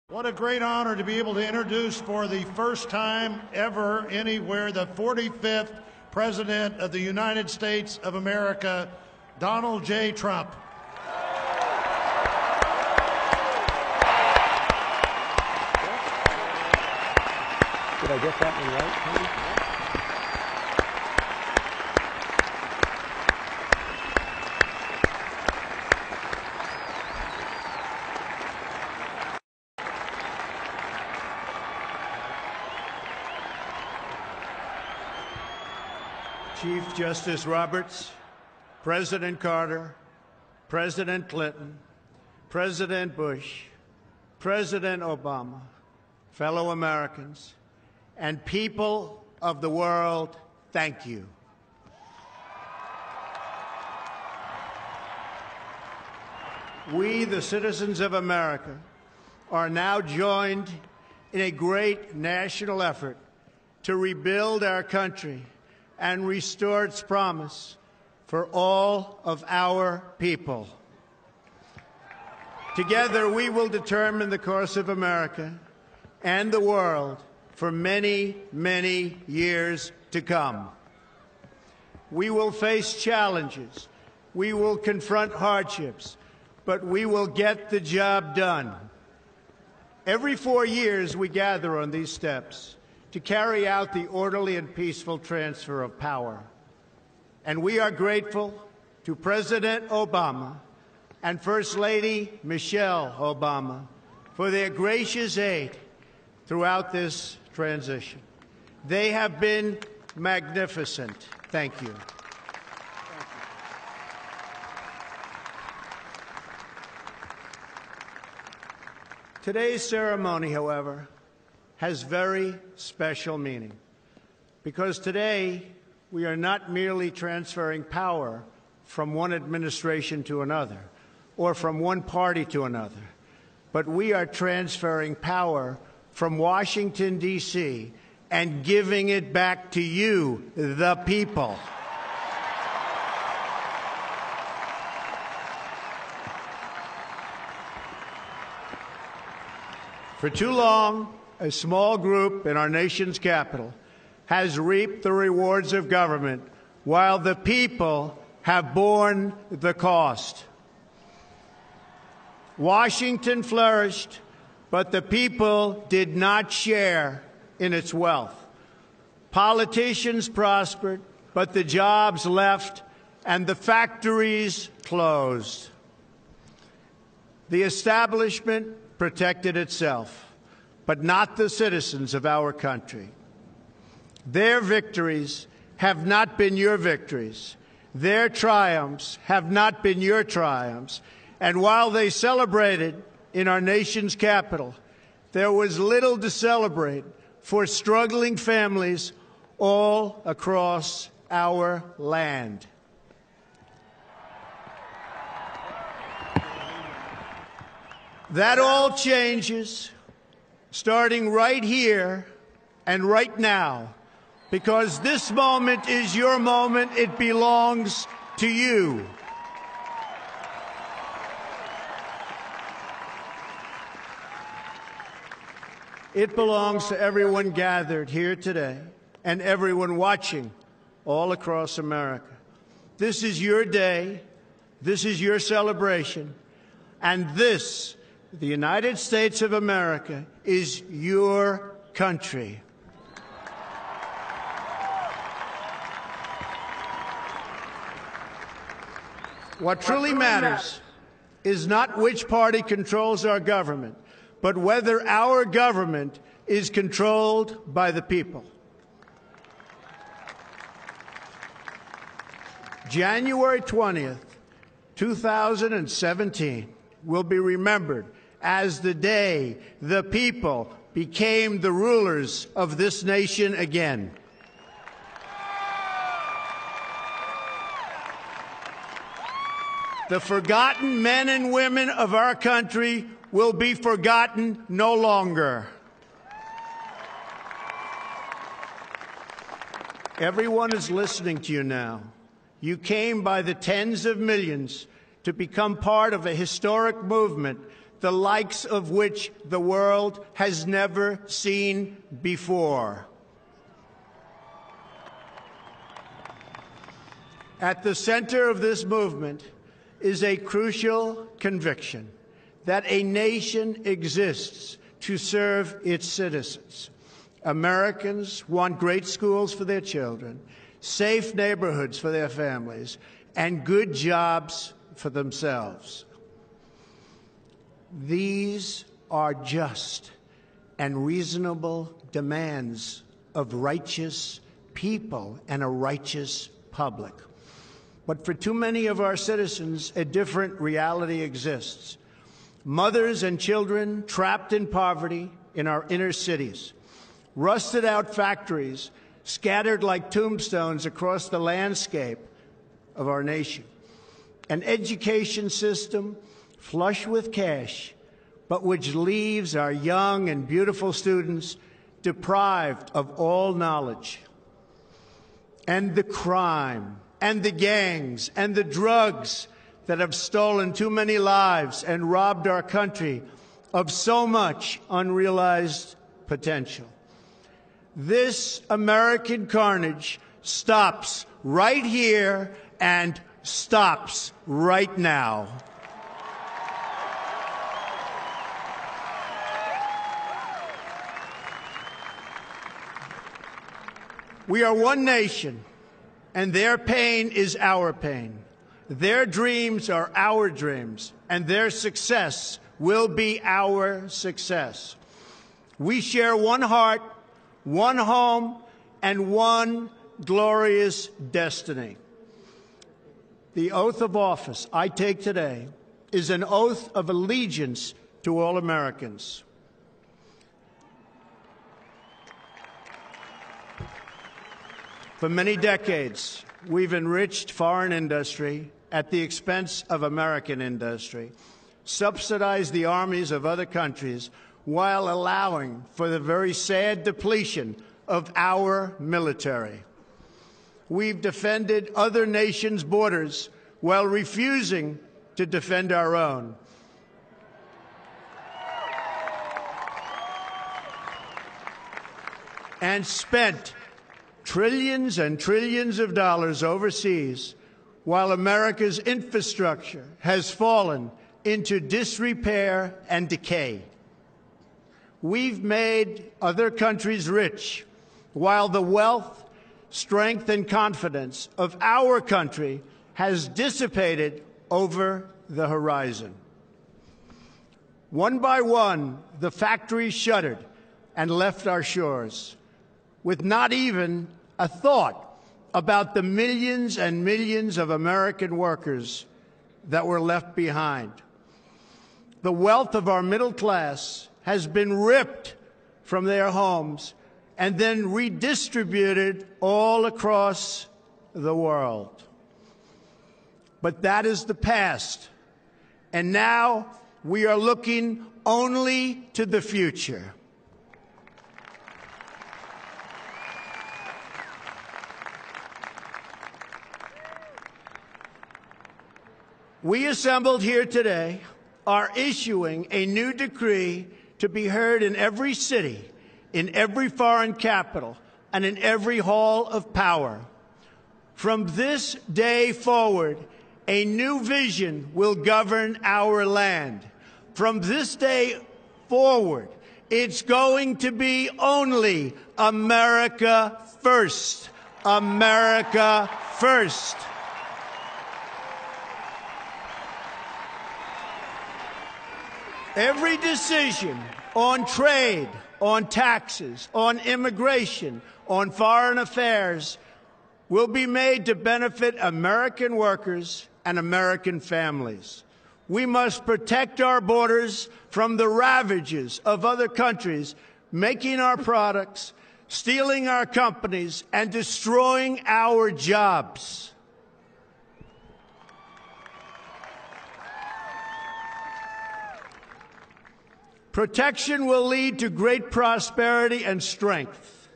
What a great honor to be able to introduce for the first time ever anywhere the 45th President of the United States of America, Donald J. Trump. Did I get that one right? Chief Justice Roberts, President Carter, President Clinton, President Bush, President Obama, fellow Americans, and people of the world, thank you. We, the citizens of America, are now joined in a great national effort to rebuild our country and restore its promise for all of our people. Together, we will determine the course of America and the world for many, many years to come. We will face challenges. We will confront hardships, but we will get the job done. Every 4 years, we gather on these steps to carry out the orderly and peaceful transfer of power. And we are grateful to President Obama and First Lady Michelle Obama for their gracious aid throughout this transition. They have been magnificent. Thank you. Today's ceremony, however, has very special meaning, because today we are not merely transferring power from one administration to another or from one party to another, but we are transferring power from Washington, D.C., and giving it back to you, the people. For too long, a small group in our nation's capital has reaped the rewards of government while the people have borne the cost. Washington flourished, but the people did not share in its wealth. Politicians prospered, but the jobs left and the factories closed. The establishment protected itself, but not the citizens of our country. Their victories have not been your victories. Their triumphs have not been your triumphs. And while they celebrated in our nation's capital, there was little to celebrate for struggling families all across our land. That all changes starting right here and right now, because this moment is your moment. It belongs to you. It belongs to everyone gathered here today and everyone watching all across America. This is your day. This is your celebration. And this, the United States of America, is your country. What truly matters is not which party controls our government, but whether our government is controlled by the people. January 20th, 2017 will be remembered as the day the people became the rulers of this nation again. The forgotten men and women of our country will be forgotten no longer. Everyone is listening to you now. You came by the tens of millions to become part of a historic movement the likes of which the world has never seen before. At the center of this movement is a crucial conviction that a nation exists to serve its citizens. Americans want great schools for their children, safe neighborhoods for their families, and good jobs for themselves. These are just and reasonable demands of righteous people and a righteous public. But for too many of our citizens, a different reality exists. Mothers and children trapped in poverty in our inner cities, rusted-out factories scattered like tombstones across the landscape of our nation, an education system flush with cash, but which leaves our young and beautiful students deprived of all knowledge, and the crime and the gangs and the drugs that have stolen too many lives and robbed our country of so much unrealized potential. This American carnage stops right here and stops right now. We are one nation, and their pain is our pain. Their dreams are our dreams, and their success will be our success. We share one heart, one home, and one glorious destiny. The oath of office I take today is an oath of allegiance to all Americans. For many decades, we've enriched foreign industry at the expense of American industry, subsidized the armies of other countries while allowing for the very sad depletion of our military. We've defended other nations' borders while refusing to defend our own. And spent trillions and trillions of dollars overseas while America's infrastructure has fallen into disrepair and decay. We've made other countries rich while the wealth, strength, and confidence of our country has dissipated over the horizon. One by one, the factories shuttered and left our shores, with not even a thought about the millions and millions of American workers that were left behind. The wealth of our middle class has been ripped from their homes and then redistributed all across the world. But that is the past, and now we are looking only to the future. We assembled here today are issuing a new decree to be heard in every city, in every foreign capital, and in every hall of power. From this day forward, a new vision will govern our land. From this day forward, it's going to be only America first. America first. Every decision on trade, on taxes, on immigration, on foreign affairs will be made to benefit American workers and American families. We must protect our borders from the ravages of other countries making our products, stealing our companies, and destroying our jobs. Protection will lead to great prosperity and strength.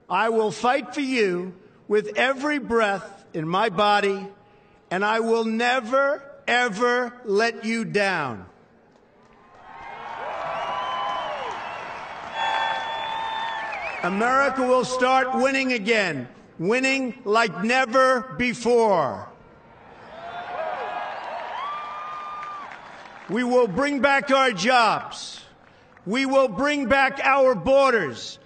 I will fight for you with every breath in my body, and I will never, ever let you down. America will start winning again, winning like never before. We will bring back our jobs. We will bring back our borders.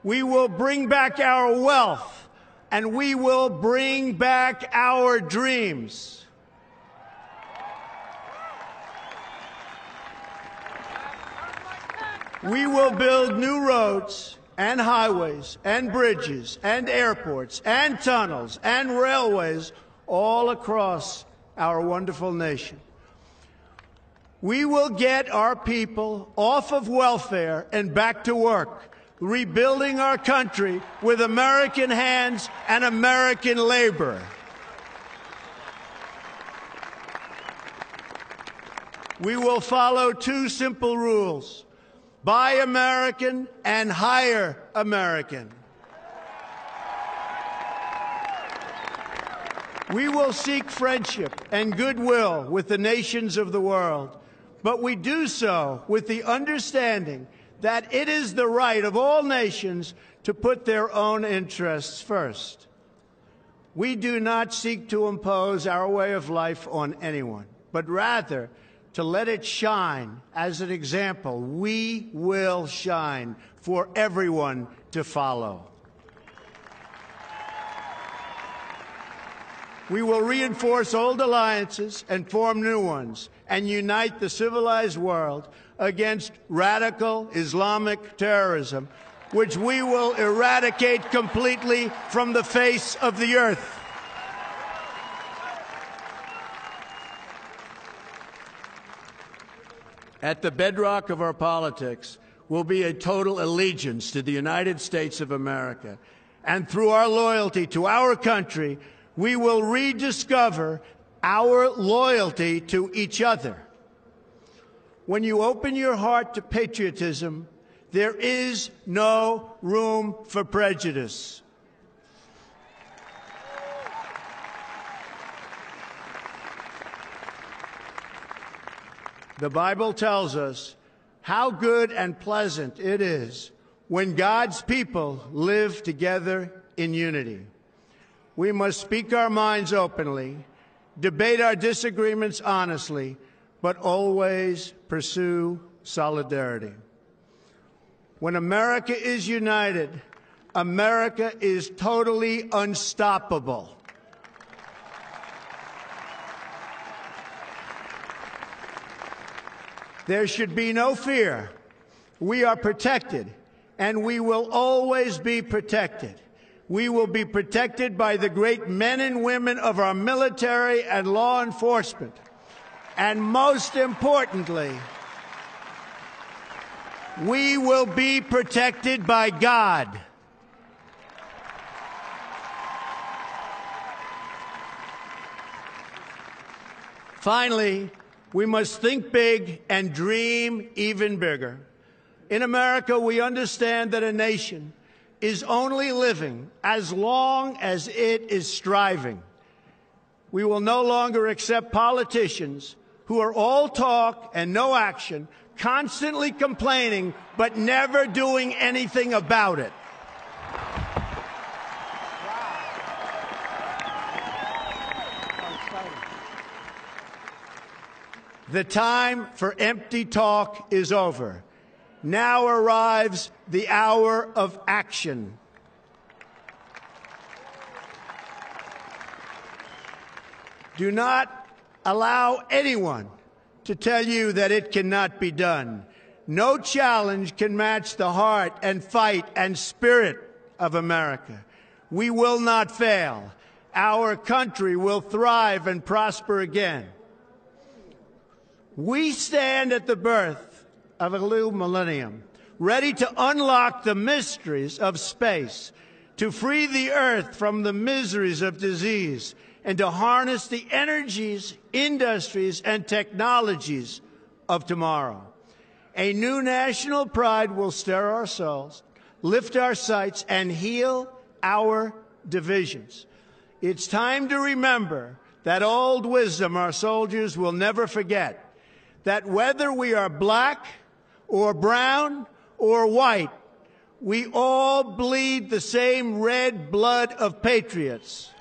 We will bring back our wealth. And we will bring back our dreams. We will build new roads and highways and bridges and airports and tunnels and railways all across our wonderful nation. We will get our people off of welfare and back to work, rebuilding our country with American hands and American labor. We will follow two simple rules: buy American and hire American. We will seek friendship and goodwill with the nations of the world, but we do so with the understanding that it is the right of all nations to put their own interests first. We do not seek to impose our way of life on anyone, but rather to let it shine as an example. We will shine for everyone to follow. We will reinforce old alliances and form new ones and unite the civilized world against radical Islamic terrorism, which we will eradicate completely from the face of the earth. At the bedrock of our politics will be a total allegiance to the United States of America. And through our loyalty to our country, we will rediscover our loyalty to each other. When you open your heart to patriotism, there is no room for prejudice. The Bible tells us how good and pleasant it is when God's people live together in unity. We must speak our minds openly, debate our disagreements honestly, but always pursue solidarity. When America is united, America is totally unstoppable. There should be no fear. We are protected, and we will always be protected. We will be protected by the great men and women of our military and law enforcement. And most importantly, we will be protected by God. Finally, we must think big and dream even bigger. In America, we understand that a nation is only living as long as it is striving. We will no longer accept politicians who are all talk and no action, constantly complaining but never doing anything about it. The time for empty talk is over. Now arrives the hour of action. Do not allow anyone to tell you that it cannot be done. No challenge can match the heart and fight and spirit of America. We will not fail. Our country will thrive and prosper again. We stand at the birth of a new millennium, ready to unlock the mysteries of space, to free the earth from the miseries of disease, and to harness the energies, industries, and technologies of tomorrow. A new national pride will stir our souls, lift our sights, and heal our divisions. It's time to remember that old wisdom our soldiers will never forget, that whether we are black or brown or white, We all bleed the same red blood of patriots.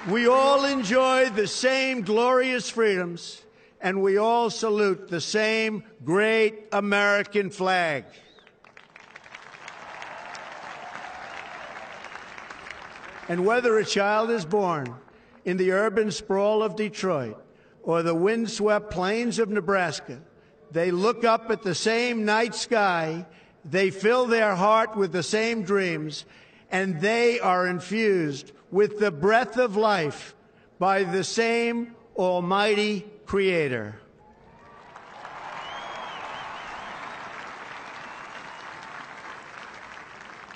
We all enjoy the same glorious freedoms, and we all salute the same great American flag. And whether a child is born in the urban sprawl of Detroit or the windswept plains of Nebraska, they look up at the same night sky, they fill their heart with the same dreams, and they are infused with the breath of life by the same almighty Creator.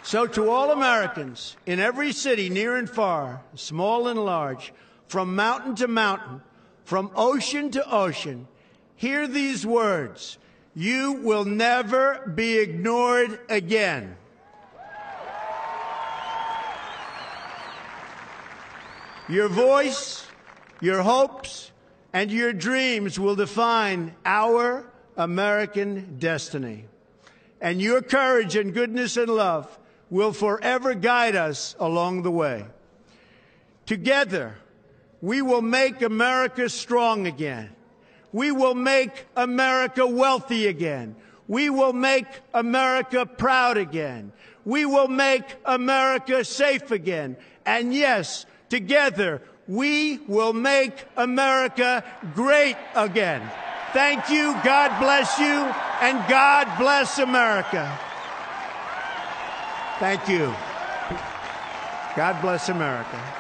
So to all Americans in every city, near and far, small and large, from mountain to mountain, from ocean to ocean, hear these words: you will never be ignored again. Your voice, your hopes, and your dreams will define our American destiny. And your courage and goodness and love will forever guide us along the way. Together, we will make America strong again. We will make America wealthy again. We will make America proud again. We will make America safe again. And yes, together, we will make America great again. Thank you, God bless you, and God bless America. Thank you. God bless America.